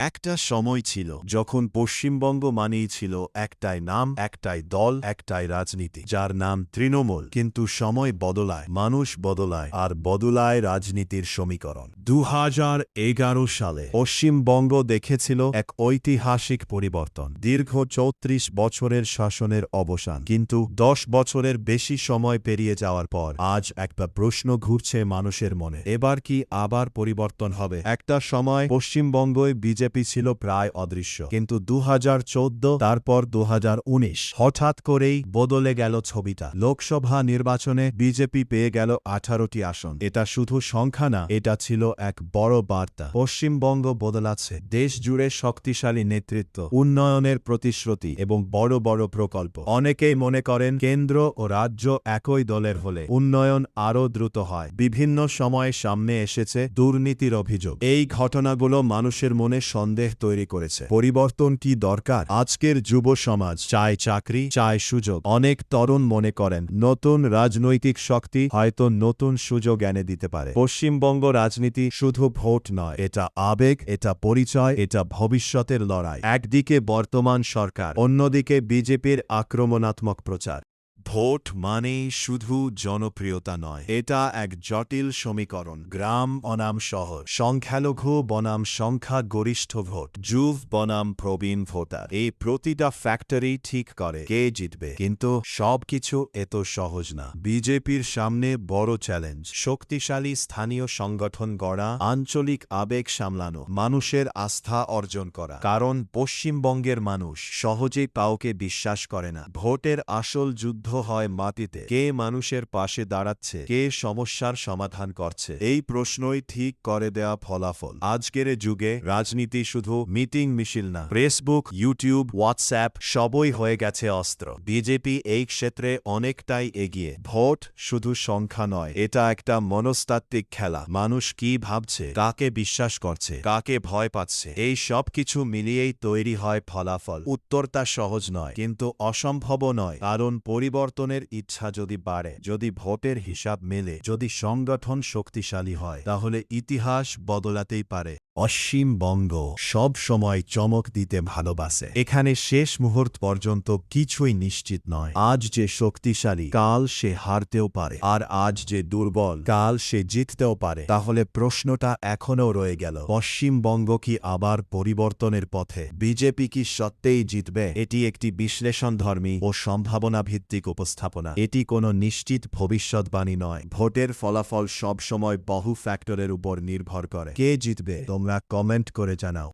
একটা সময় ছিল যখন পশ্চিমবঙ্গ মানেই ছিল একটাই নাম, একটাই দল, একটাই রাজনীতি, যার নাম তৃণমূল। কিন্তু সময় বদলায়, মানুষ বদলায়, আর বদলায় রাজনীতির সমীকরণ। 2011 সালে পশ্চিমবঙ্গ দেখেছিল এক ঐতিহাসিক পরিবর্তন। দীর্ঘ 34 বছরের শাসনের অবসান। কিন্তু 10 বছরের বেশি সময় পেরিয়ে যাওয়ার পর আজ একটা প্রশ্ন ঘুরছে মানুষের মনে, এবার কি আবার পরিবর্তন হবে? একটা সময় পশ্চিমবঙ্গয় বিজেপি ছিল প্রায় অদৃশ্য, কিন্তু 2014 তারপর 2019 হঠাৎ করেই বদলে গেল ছবিটা। লোকসভা নির্বাচনে বিজেপি পেয়ে গেল 18টি আসন। এটা শুধু সংখ্যা না, এটা ছিল এক বড় বার্তা। পশ্চিমবঙ্গ বদলাচ্ছে, দেশ জুড়ে শক্তিশালী নেতৃত্ব, উন্নয়নের প্রতিশ্রুতি এবং বড় বড় প্রকল্প। অনেকেই মনে করেন কেন্দ্র ও রাজ্য একই দলের হলে উন্নয়ন আরও দ্রুত হয়। বিভিন্ন সময়ে সামনে এসেছে দুর্নীতির অভিযোগ। এই ঘটনাগুলো মানুষের মনে সন্দেহ তৈরি করেছে। পরিবর্তন কি দরকার? আজকের যুব সমাজ চায় চাকরি, চায় সুযোগ। অনেক তরুণ মনে করেন নতুন রাজনৈতিক শক্তি হয়তো নতুন সুযোগ এনে দিতে পারে। পশ্চিমবঙ্গ রাজনীতি শুধু ভোট নয়, এটা আবেগ, এটা পরিচয়, এটা ভবিষ্যতের লড়াই। একদিকে বর্তমান সরকার, অন্যদিকে বিজেপির আক্রমণাত্মক প্রচার। ভোট মানেই শুধু জনপ্রিয়তা নয়, এটা এক জটিল সমীকরণ। গ্রাম বনাম শহর, সংখ্যালঘু বনাম সংখ্যা গরিষ্ঠ ভোট, যুব বনাম প্রবীণ ভোটার, এই প্রতিটা ফ্যাক্টরি ঠিক করে কে জিতবে। কিন্তু সবকিছু এত সহজ না। বিজেপির সামনে বড় চ্যালেঞ্জ, শক্তিশালী স্থানীয় সংগঠন গড়া, আঞ্চলিক আবেগ সামলানো, মানুষের আস্থা অর্জন করা। কারণ পশ্চিমবঙ্গের মানুষ সহজেই কাউকে বিশ্বাস করে না। ভোটের আসল যুদ্ধ হয় মাটিতে, কে মানুষের পাশে দাঁড়াচ্ছে, কে সমস্যার সমাধান করছে। এই প্রশ্নই ঠিক করে দেয়া ফলাফল। আজকের যুগে রাজনীতি শুধু মিটিং মিছিল না, ফেসবুক, ইউটিউব, হোয়াটসঅ্যাপ সবই হয়ে গেছে অস্ত্র। বিজেপি এই ক্ষেত্রে অনেকটাই এগিয়ে। ভোট শুধু সংখ্যা নয়, এটা একটা মনস্তাত্ত্বিক খেলা। মানুষ কি ভাবছে, কাকে বিশ্বাস করছে, কাকে ভয় পাচ্ছে, এই সব কিছু মিলিয়েই তৈরি হয় ফলাফল। উত্তরটা সহজ নয়, কিন্তু অসম্ভবও নয়। কারণ পরিবর্তনের ইচ্ছা যদি বাড়ে, যদি ভোটের হিসাব মেলে, যদি সংগঠন শক্তিশালী হয়, তাহলে ইতিহাস বদলাতেই পারে। পশ্চিমবঙ্গ সব সময় চমক দিতে ভালোবাসে। এখানে শেষ মুহূর্ত পর্যন্ত কিছুই নিশ্চিত নয়। আজ যে শক্তিশালী, কাল সে হারতেও পারে, আর আজ যে দুর্বল, কাল সে জিততেও পারে। তাহলে প্রশ্নটা এখনও রয়ে গেল, পশ্চিমবঙ্গ কি আবার পরিবর্তনের পথে? বিজেপি কি সত্যিই জিতবে? এটি একটি বিশ্লেষণধর্মী ও সম্ভাবনা ভিত্তিক উপস্থাপনা। এটি কোনো নিশ্চিত ভবিষ্যৎবাণী নয়। ভোটের ফলাফল সবসময় বহু ফ্যাক্টরের উপর নির্ভর করে। কে জিতবে? তোমরা কমেন্ট করে জানাও।